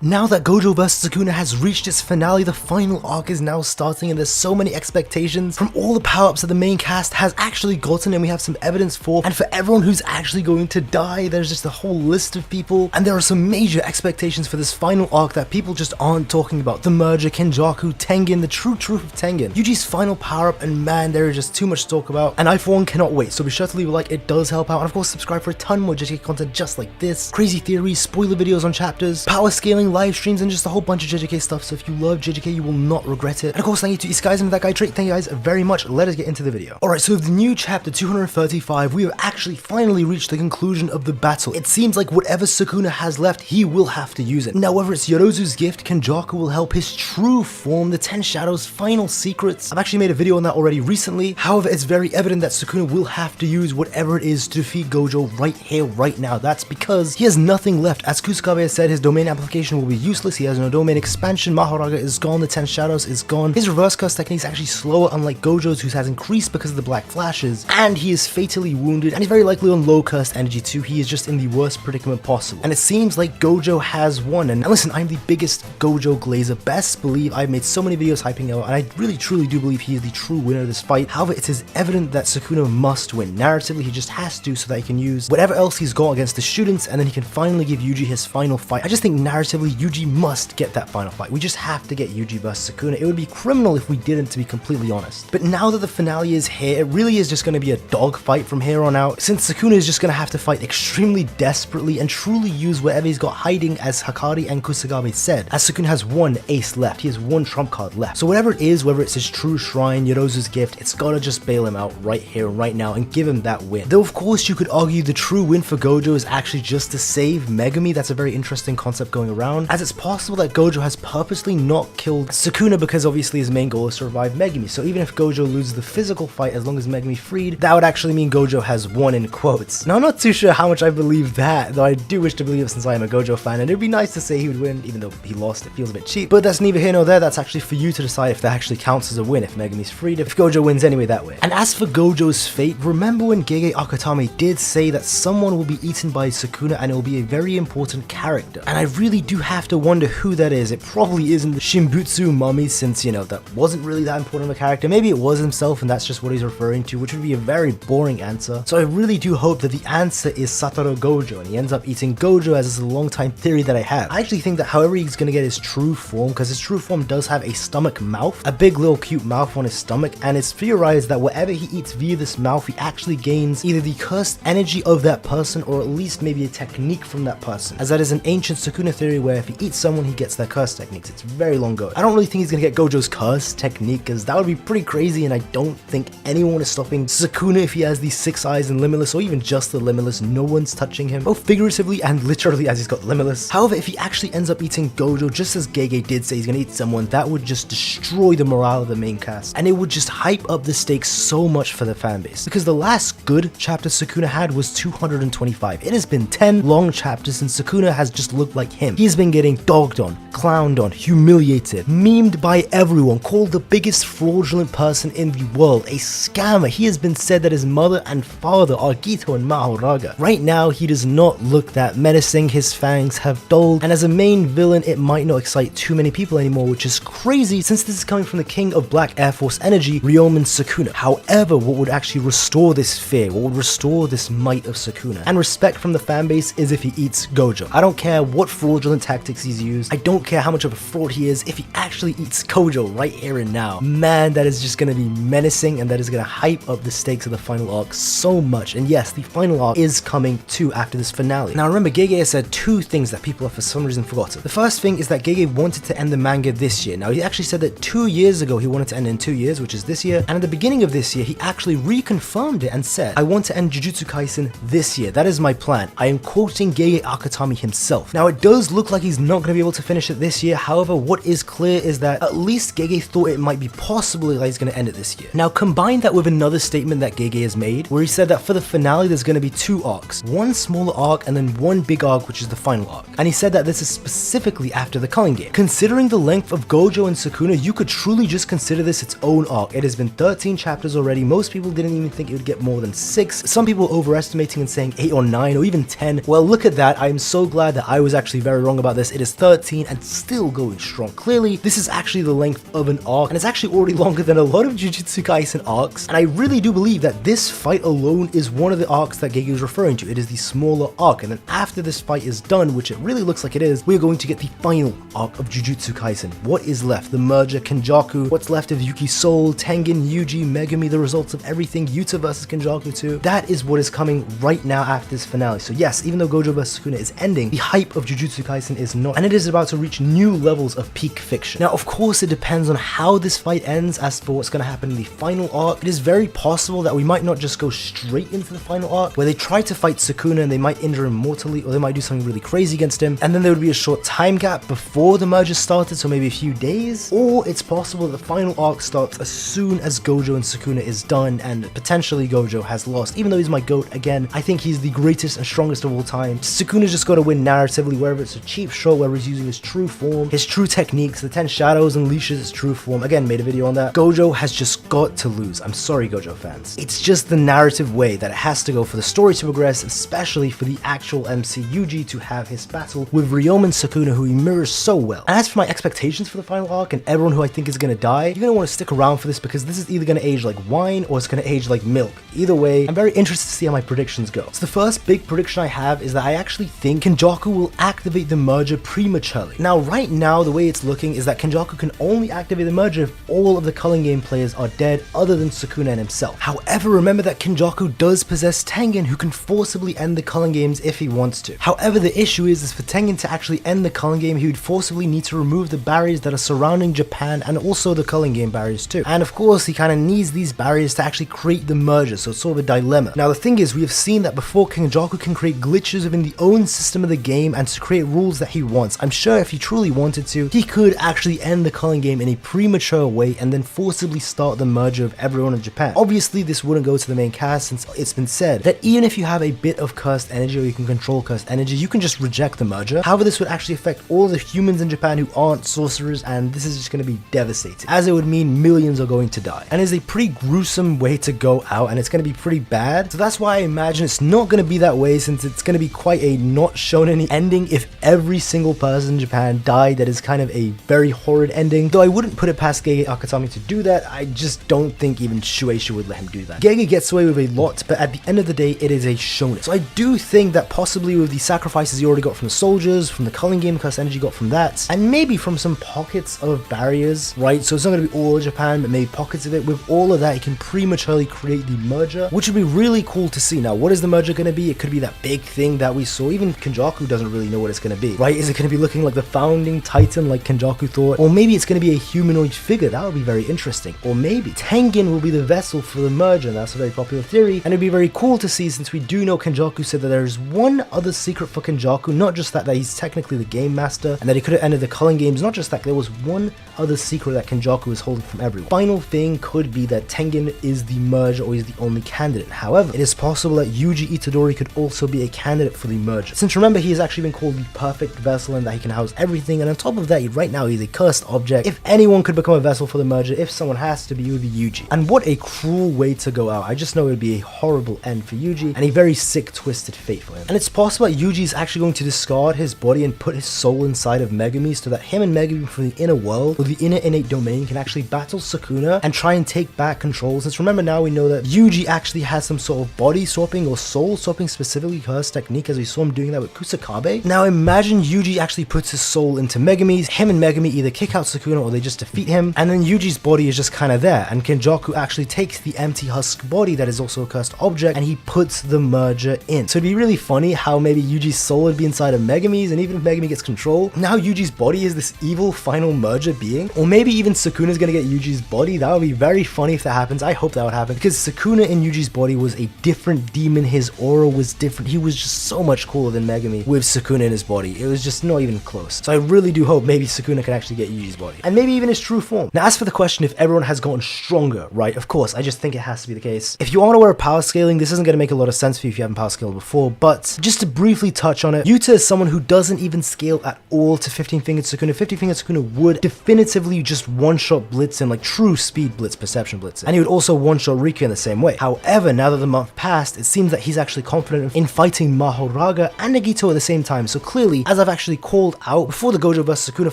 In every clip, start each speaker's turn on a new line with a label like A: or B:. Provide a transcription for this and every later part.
A: Now that Gojo vs Sukuna has reached its finale, the final arc is now starting and there's so many expectations from all the power-ups that the main cast has actually gotten and we have some evidence for, and for everyone who's actually going to die, there's just a whole list of people, and there are some major expectations for this final arc that people just aren't talking about. The merger, Kenjaku, Tengen, the true truth of Tengen, Yuji's final power-up, and man, there is just too much to talk about, and I for one cannot wait, so be sure to leave a like, it does help out, and of course subscribe for a ton more JJK content just like this, crazy theories, spoiler videos on chapters, power scaling, live streams, and just a whole bunch of JJK stuff. So if you love JJK, you will not regret it. And of course, thank you to Iskai's and that guy Drake. Thank you guys very much. Let us get into the video. Alright, so with the new chapter 235, we have actually finally reached the conclusion of the battle. It seems like whatever Sukuna has left, he will have to use it. Now, whether it's Yorozu's gift, Kenjaku will help his true form, the 10 Shadows' final secrets. I've actually made a video on that already recently. However, it's very evident that Sukuna will have to use whatever it is to defeat Gojo right here, right now. That's because he has nothing left. As Kusakabe has said, his domain application will be useless. He has no domain expansion. Mahoraga is gone. The 10 Shadows is gone. His reverse curse technique is actually slower, unlike Gojo's, whose has increased because of the black flashes. And he is fatally wounded, and he's very likely on low cursed energy too. He is just in the worst predicament possible. And it seems like Gojo has won. And listen, I'm the biggest Gojo glazer. Best believe I've made so many videos hyping out, and I really truly do believe he is the true winner of this fight. However, it is evident that Sukuna must win. Narratively, he just has to, so that he can use whatever else he's got against the students, and then he can finally give Yuji his final fight. I just think narratively, Yuji must get that final fight. We just have to get Yuji vs Sukuna. It would be criminal if we didn't, to be completely honest. But now that the finale is here, it really is just going to be a dog fight from here on out, since Sukuna is just going to have to fight extremely desperately and truly use whatever he's got hiding, as Hakari and Kusagabe said, as Sukuna has one ace left. He has one trump card left. So whatever it is, whether it's his true shrine, Yorozu's gift, it's gotta just bail him out right here, right now, and give him that win. Though of course you could argue the true win for Gojo is actually just to save Megumi. That's a very interesting concept going around, as it's possible that Gojo has purposely not killed Sukuna because obviously his main goal is to revive Megumi. So even if Gojo loses the physical fight, as long as Megumi freed, that would actually mean Gojo has won, in quotes. Now I'm not too sure how much I believe that, though I do wish to believe it since I am a Gojo fan, and it'd be nice to say he would win, even though he lost. It feels a bit cheap, but that's neither here nor there. That's actually for you to decide if that actually counts as a win, if Megumi's freed, if Gojo wins anyway that way. And as for Gojo's fate, remember when GEGE AKUTAMI did say that someone will be eaten by Sukuna and it will be a very important character, and I really do have to wonder who that is. It probably isn't the Shimbutsu mummy, since, you know, that wasn't really that important of a character. Maybe it was himself and that's just what he's referring to, which would be a very boring answer. So I really do hope that the answer is Satoru Gojo and he ends up eating Gojo, as is a long time theory that I have. I actually think that however he's gonna get his true form, because his true form does have a stomach mouth, a big little cute mouth on his stomach, and it's theorized that whatever he eats via this mouth, he actually gains either the cursed energy of that person or at least maybe a technique from that person, as that is an ancient Sukuna theory where if he eats someone, he gets their curse techniques. It's very long ago. I don't really think he's gonna get Gojo's curse technique, because that would be pretty crazy, and I don't think anyone is stopping Sukuna if he has these 6 eyes and limitless, or even just the limitless. No one's touching him, both figuratively and literally, as he's got limitless. However, if he actually ends up eating Gojo, just as GEGE did say he's gonna eat someone, that would just destroy the morale of the main cast, and it would just hype up the stakes so much for the fanbase, because the last good chapter Sukuna had was 225. It has been 10 long chapters since Sukuna has just looked like him. He's been getting dogged on, clowned on, humiliated, memed by everyone, called the biggest fraudulent person in the world, a scammer. He has been said that his mother and father are Gito and Mahoraga. Right now, he does not look that menacing. His fangs have dulled, and as a main villain, it might not excite too many people anymore, which is crazy since this is coming from the king of Black Air Force energy, Ryomen Sukuna. However, what would actually restore this fear, what would restore this might of Sukuna and respect from the fanbase, is if he eats Gojo. I don't care what fraudulent tactics he's used, I don't care how much of a fraud he is, if he actually eats Gojo right here and now, man, that is just gonna be menacing, and that is gonna hype up the stakes of the final arc so much. And yes, the final arc is coming too after this finale. Now remember, GEGE has said 2 things that people have for some reason forgotten. The first thing is that GEGE wanted to end the manga this year. Now he actually said that 2 years ago he wanted to end in 2 years, which is this year, and at the beginning of this year he actually reconfirmed it and said, I want to end Jujutsu Kaisen this year. That is my plan. I am quoting GEGE AKUTAMI himself. Now it does look like he's not going to be able to finish it it this year. However, what is clear is that at least GEGE thought it might be possible that he's going to end it this year. Now combine that with another statement that GEGE has made, where he said that for the finale there's going to be 2 arcs, one smaller arc and then one big arc, which is the final arc. And he said that this is specifically after the culling game. Considering the length of Gojo and Sukuna, you could truly just consider this its own arc. It has been 13 chapters already. Most people didn't even think it would get more than 6. Some people overestimating and saying 8 or 9 or even 10. Well, look at that. I am so glad that I was actually very wrong about this. It is 13 and still going strong. Clearly, this is actually the length of an arc, and it's actually already longer than a lot of Jujutsu Kaisen arcs. And I really do believe that this fight alone is one of the arcs that GEGE is referring to. It is the smaller arc, and then after this fight is done, which it really looks like it is, we're going to get the final arc of Jujutsu Kaisen. What is left? The merger, Kenjaku, what's left of Yuki's soul, Tengen, Yuji, Megumi, the results of everything, Yuta versus Kenjaku 2. That is what is coming right now after this finale. So yes, even though Gojo vs Sukuna is ending, the hype of Jujutsu Kaisen is not, and it is about to reach new levels of peak fiction. Now, of course, it depends on how this fight ends as for what's going to happen in the final arc. It is very possible that we might not just go straight into the final arc, where they try to fight Sukuna and they might injure him mortally, or they might do something really crazy against him, and then there would be a short time gap before the merger started, so maybe a few days. Or it's possible that the final arc starts as soon as Gojo and Sukuna is done, and potentially Gojo has lost. Even though he's my GOAT, again, I think he's the greatest and strongest of all time. Sukuna's just got to win narratively, whether it's a cheap shot, whether he's using his true form, his true techniques, the 10 shadows unleashes his true form. Again, made a video on that. Gojo has just got to lose. I'm sorry, Gojo fans. It's just the narrative way that it has to go for the story to progress, especially for the actual MC Yuji to have his battle with Ryomen Sukuna, who he mirrors so well. And as for my expectations for the final arc and everyone who I think is going to die, you're going to want to stick around for this, because this is either going to age like wine or it's going to age like milk. Either way, I'm very interested to see how my predictions go. So the first big prediction I have is that I actually think Kenjaku will activate the merger prematurely. Now, right now, the way it's looking is that Kenjaku can only activate the merger if all of the culling game players are dead other than Sukuna and himself. However, remember that Kenjaku does possess Tengen, who can forcibly end the culling games if he wants to. However, the issue is for Tengen to actually end the culling game, he would forcibly need to remove the barriers that are surrounding Japan and also the culling game barriers too. And of course, he kind of needs these barriers to actually create the merger, so it's sort of a dilemma. Now, the thing is, we have seen that before Kenjaku can create glitches within the own system of the game and to create rules that he wants. I'm sure if he truly wanted to, he could actually end the culling game in a premature way and then forcibly start the merger of everyone in Japan. Obviously, this wouldn't go to the main cast, since it's been said that even if you have a bit of cursed energy or you can control cursed energy, you can just reject the merger. However, this would actually affect all the humans in Japan who aren't sorcerers, and this is just going to be devastating, as it would mean millions are going to die. And it's a pretty gruesome way to go out, and it's going to be pretty bad. So that's why I imagine it's not going to be that way, since it's going to be quite a not shown any ending if every single person in Japan died. That is kind of a very horrid ending, though I wouldn't put it past GEGE AKUTAMI to do that. I just don't think even Shueisha would let him do that. GEGE gets away with a lot, but at the end of the day, it is a shonen. So I do think that possibly with the sacrifices he already got from the soldiers, from the culling game cursed energy got from that, and maybe from some pockets of barriers, right? So it's not going to be all of Japan, but maybe pockets of it. With all of that, he can prematurely create the merger, which would be really cool to see. Now, what is the merger going to be? It could be that big thing that we saw. Even Kenjaku doesn't really know what it's going to be, right? Is it going to be looking like the founding titan like Kenjaku thought? Or maybe it's going to be a humanoid figure. That would be very interesting. Or maybe Tengen will be the vessel for the merger, and that's a very popular theory, and it'd be very cool to see, since we do know Kenjaku said that there's one other secret for Kenjaku, not just that he's technically the game master and that he could have ended the culling games, not just that, there was one other secret that Kenjaku is holding from everyone. Final thing could be that Tengen is the merger, or is the only candidate. However, it is possible that Yuji Itadori could also be a candidate for the merger, since remember, he has actually been called the perfect vessel and that he can house everything, and on top of that, right now he's a cursed object. If anyone could become a vessel for the merger, if someone has to be, it would be Yuji. And what a cruel way to go out. I just know it would be a horrible end for Yuji, and a very sick, twisted fate for him. And it's possible that Yuji is actually going to discard his body and put his soul inside of Megumi, so that him and Megumi from the inner world, or the inner innate domain, can actually battle Sukuna and try and take back control. Since remember, now we know that Yuji actually has some sort of body swapping or soul swapping, specifically cursed technique, as we saw him doing that with Kusakabe. Now imagine Yuji actually puts his soul into Megumi's, him and Megumi either kick out Sukuna or they just defeat him, and then Yuji's body is just kind of there, and Kenjaku actually takes the empty husk body that is also a cursed object and he puts the merger in. So it'd be really funny how maybe Yuji's soul would be inside of Megumi's, and even if Megumi gets control, now Yuji's body is this evil final merger being. Or maybe even Sukuna's gonna get Yuji's body. That would be very funny if that happens. I hope that would happen, because Sukuna in Yuji's body was a different demon. His aura was different. He was just so much cooler than Megumi with Sukuna in his body. It was just not even close. So I really do hope maybe Sukuna can actually get Yuji's body, and maybe even his true form. Now, as for the question if everyone has gotten stronger, right, of course, I just think it has to be the case. If you want to wear a power scaling, this isn't going to make a lot of sense for you if you haven't power scaled before, but just to briefly touch on it, Yuta is someone who doesn't even scale at all to 15-fingered Sukuna. 15-fingered Sukuna would definitively just one-shot blitz him, like true speed blitz, perception blitz him, and he would also one-shot Rika in the same way. However, now that the month passed, it seems that he's actually confident in fighting Mahoraga and Nagito at the same time. So clearly, as I've actually called out before the Gojo vs Sukuna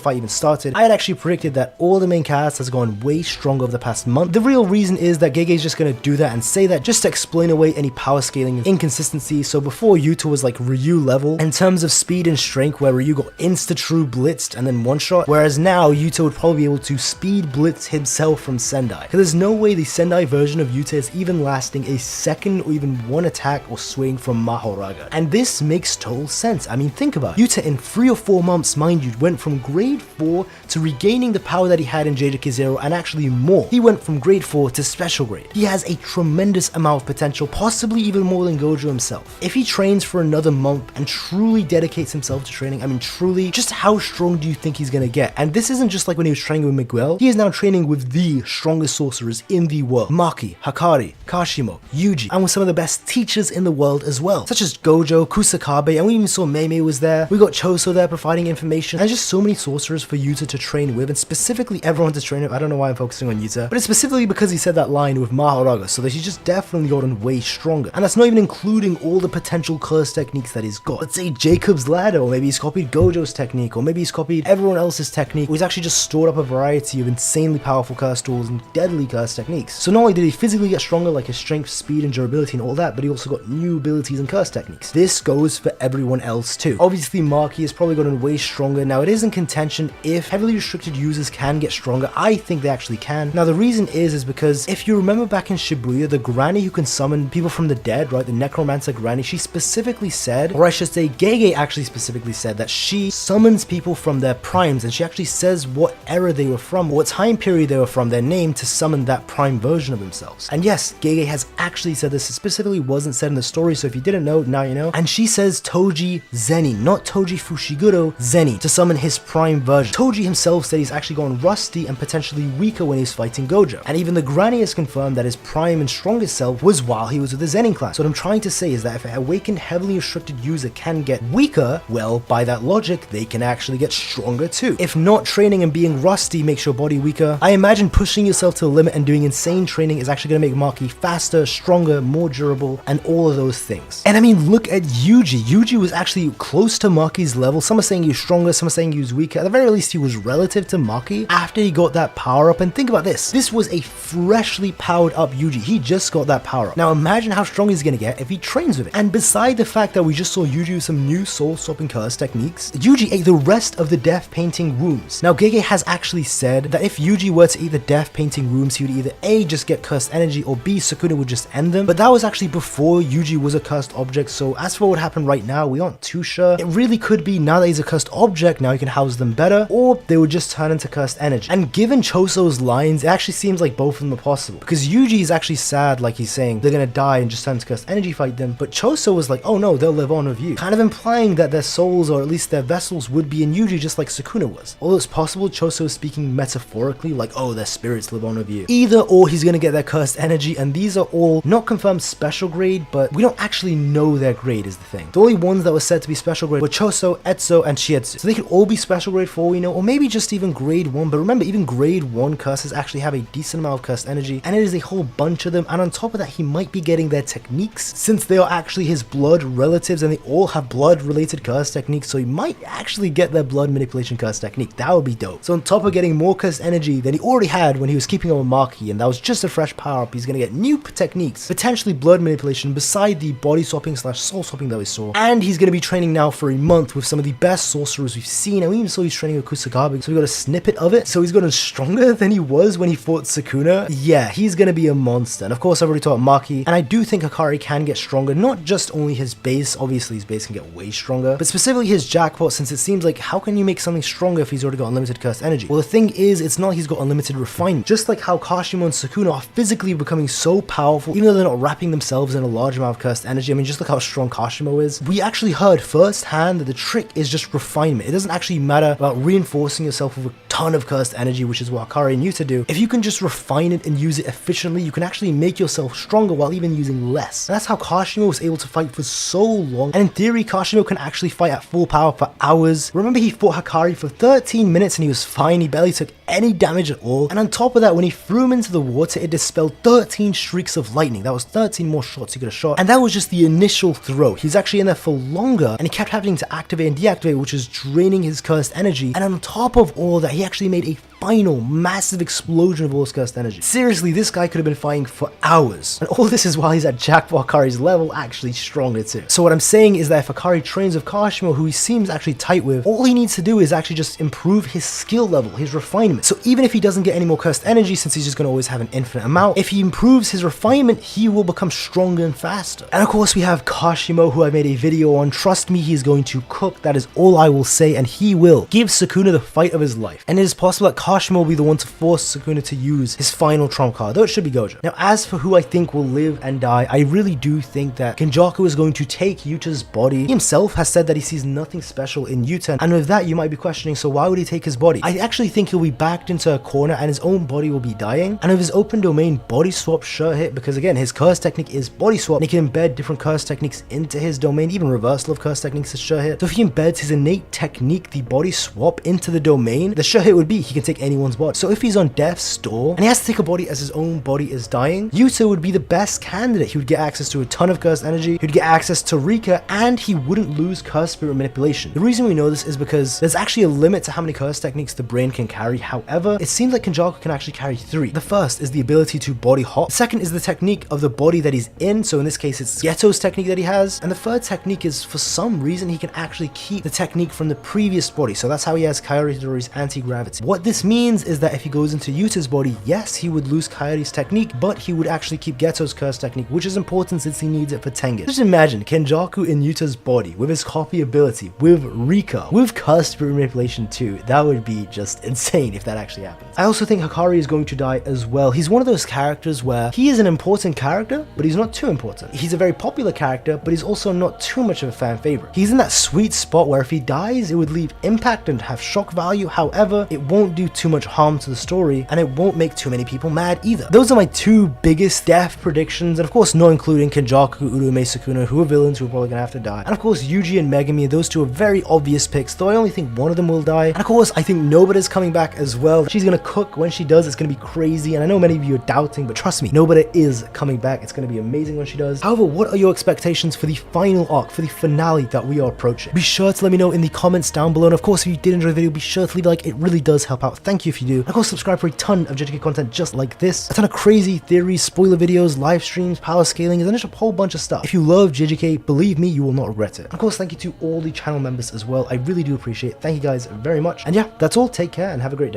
A: fight even started, I had actually predicted that all the main cast has gone way stronger over the past month. The real reason is that GEGE is just going to do that and say that just to explain away any power scaling inconsistency. So before, Yuta was like Ryu level in terms of speed and strength, where Ryu got insta-true blitzed and then one-shot, whereas now Yuta would probably be able to speed blitz himself from Sendai. Because there's no way the Sendai version of Yuta is even lasting a second or even one attack or swing from Mahoraga. And this makes total sense. I mean, think about it. Yuta in 3 or 4 months, mind you, went from grade 4 to regaining the power that he had in JJK 0 and actually more. He went from grade 4 to special grade. He has a tremendous amount of potential, possibly even more than Gojo himself. If he trains for another month and truly dedicates himself to training, I mean truly, just how strong do you think he's gonna get? And this isn't just like when he was training with Miguel, he is now training with the strongest sorcerers in the world. Maki, Hakari, Kashimo, Yuji, and with some of the best teachers in the world as well, such as Gojo, Kusakabe, and we even saw Mei was there. We got Choso there providing information, and just so many sorcerers for Yuta to train with, and specifically everyone to train with. I don't know why I'm focusing on Yuta, but it's specifically because he said that line with Mahoraga, so that he's just definitely gotten way stronger. And that's not even including all the potential curse techniques that he's got. Let's say Jacob's ladder, or maybe he's copied Gojo's technique, or maybe he's copied everyone else's technique, or he's actually just stored up a variety of insanely powerful curse tools and deadly curse techniques. So not only did he physically get stronger, like his strength, speed, and durability and all that, but he also got new abilities and curse techniques. This goes for everyone else too. Obviously, Maki has probably gotten way stronger. Now, it is in contention if heavily restricted users can get stronger. I think they actually can. Now, the reason is because if you remember back in Shibuya, the granny who can summon people from the dead, right, the necromancer granny, she specifically said, or I should say GEGE actually specifically said, that she summons people from their primes, and she actually says what era they were from, what time period they were from, their name, to summon that prime version of themselves. And yes, GEGE has actually said this. It specifically wasn't said in the story, so if you didn't know, now you know. And she says Toji Zeni, not Toji Fushiguro, Zeni, to summon his prime version. Toji himself said he's actually gone rusty and potentially weaker when he's fighting Gojo. And even the granny has confirmed that his prime and strongest self was while he was with the Zenin clan. So what I'm trying to say is that if an awakened heavily restricted user can get weaker, well, by that logic, they can actually get stronger too. If not training and being rusty makes your body weaker, I imagine pushing yourself to the limit and doing insane training is actually going to make Maki faster, stronger, more durable, and all of those things. And I mean, look at Yuji. Yuji was actually close to Maki's level. Some are saying he was stronger, some are saying he was weaker. At the very least, he was relative to Maki after he got that power up. And think about this. This was a freshly powered up Yuji. He just got that power up. Now imagine how strong he's going to get if he trains with it. And beside the fact that we just saw Yuji with some new soul-swapping curse techniques, Yuji ate the rest of the death painting rooms. Now GEGE has actually said that if Yuji were to eat the death painting rooms, he would either A, just get cursed energy, or B, Sukuna would just end them. But that was actually before Yuji was a cursed object, so as for what happened right now, we aren't too sure. It really could be now that he's a cursed object, now he can house them better, or they would just turn into cursed energy. And given Choso's lines, it actually seems like both of them are possible, because Yuji is actually sad, like he's saying they're gonna die and just turn to cursed energy fight them, but Choso was like, oh no, they'll live on with you, kind of implying that their souls, or at least their vessels, would be in Yuji just like Sukuna was. Although it's possible Choso is speaking metaphorically, like, oh, their spirits live on with you. Either or, he's gonna get their cursed energy, and these are all not confirmed special grade, but we don't actually know their grade is the thing. The only ones that were said to be special grade were Choso, Etzo, and Shietsu. So they could all be special grade 4, we know, or maybe just even grade 1, but remember, even grade 1 curses actually have a decent amount of cursed energy, and it is a whole bunch of them, and on top of that, he might be getting their techniques, since they are actually his blood relatives, and they all have blood-related curse techniques, so he might actually get their blood manipulation curse technique. That would be dope. So on top of getting more cursed energy than he already had when he was keeping up with Maki, and that was just a fresh power-up, he's gonna get new techniques, potentially blood manipulation, beside the body swapping / soul swapping that we saw, and he's gonna be training now for a month with some of the best sorcerers we've seen, and we even saw he's training with Kusakabe, so we got a snippet of it. So he's gotten stronger than he was when he fought Sukuna. Yeah, he's gonna be a monster. And of course, I've already talked about Maki, and I do think Hakari can get stronger, not just only his base, obviously his base can get way stronger, but specifically his jackpot, since it seems like, how can you make something stronger if he's already got unlimited cursed energy? Well, the thing is, it's not he's got unlimited refinement. Just like how Kashimo and Sukuna are physically becoming so powerful, even though they're not wrapping themselves in a large amount of cursed energy. I mean, just look how strong Kashimo is. We actually heard firsthand that the trick is just refinement. refinement. It doesn't actually matter about reinforcing yourself with a ton of cursed energy, which is what Hakari and Yuta do. If you can just refine it and use it efficiently, you can actually make yourself stronger while even using less. And that's how Kashimo was able to fight for so long. And in theory, Kashimo can actually fight at full power for hours. Remember, he fought Hakari for 13 minutes and he was fine. He barely took any damage at all. And on top of that, when he threw him into the water, it dispelled 13 streaks of lightning. That was 13 more shots he could have shot. And that was just the initial throw. He's actually in there for longer and he kept having to activate and deactivate, which is draining his cursed energy. And on top of all that, he actually made a final massive explosion of all his cursed energy. Seriously, this guy could have been fighting for hours. And all this is while he's at Jackpot Hakari's level, actually stronger too. So what I'm saying is that if Hakari trains with Kashimo, who he seems actually tight with, all he needs to do is actually just improve his skill level, his refinement. So even if he doesn't get any more cursed energy, since he's just going to always have an infinite amount, if he improves his refinement, he will become stronger and faster. And of course, we have Kashimo, who I made a video on. Trust me, he's going to cook. That is all I will say. And he will give Sukuna the fight of his life. And it is possible that Kashimo will be the one to force Sukuna to use his final trump card, though it should be Gojo. Now, as for who I think will live and die, I really do think that Kenjaku is going to take Yuta's body. He himself has said that he sees nothing special in Yuta, and with that, you might be questioning, so why would he take his body? I actually think he'll be backed into a corner and his own body will be dying, and with his open domain body swap sure hit, because again, his curse technique is body swap, and he can embed different curse techniques into his domain, even reversal of curse techniques is sure hit. So if he embeds his innate technique, the body swap, into the domain, the sure hit would be he can take anyone's body. So if he's on death's door and he has to take a body as his own body is dying, Yuta would be the best candidate. He would get access to a ton of cursed energy, he'd get access to Rika, and he wouldn't lose curse spirit manipulation. The reason we know this is because there's actually a limit to how many curse techniques the brain can carry. However, it seems like Kenjaku can actually carry 3. The first is the ability to body hop. The second is the technique of the body that he's in, so in this case it's Geto's technique that he has, and the third technique is, for some reason, he can actually keep the technique from the previous body, so that's how he has Kaori Todori's anti-gravity. What this means is that if he goes into Yuta's body, yes, he would lose Kaori's technique, but he would actually keep Geto's curse technique, which is important since he needs it for Tengen. Just imagine Kenjaku in Yuta's body with his copy ability, with Rika, with curse spirit manipulation too. That would be just insane if that actually happens. I also think Hakari is going to die as well. He's one of those characters where he is an important character, but he's not too important. He's a very popular character, but he's also not too much of a fan favorite. He's in that sweet spot where if he dies, it would leave impact and have shock value. However, it won't do too much harm to the story, and it won't make too many people mad either. Those are my 2 biggest death predictions, and of course not including Kenjaku, Urume, Sukuna, who are villains who are probably gonna have to die. And of course Yuji and Megami, those 2 are very obvious picks, though I only think one of them will die. And of course I think Nobita's coming back as well. She's gonna cook. When she does, it's gonna be crazy, and I know many of you are doubting, but trust me, Nobita is coming back. It's gonna be amazing when she does. However, what are your expectations for the final arc, for the finale that we are approaching? Be sure to let me know in the comments down below, and of course if you did enjoy the video, be sure to leave a like. It really does help out. Thank you if you do. And of course subscribe for a ton of JJK content just like this, a ton of crazy theories, spoiler videos, live streams, power scaling, and just a whole bunch of stuff. If you love JJK, believe me, you will not regret it. And of course, thank you to all the channel members as well. I really do appreciate it. Thank you guys very much. And yeah, that's all. Take care and have a great day.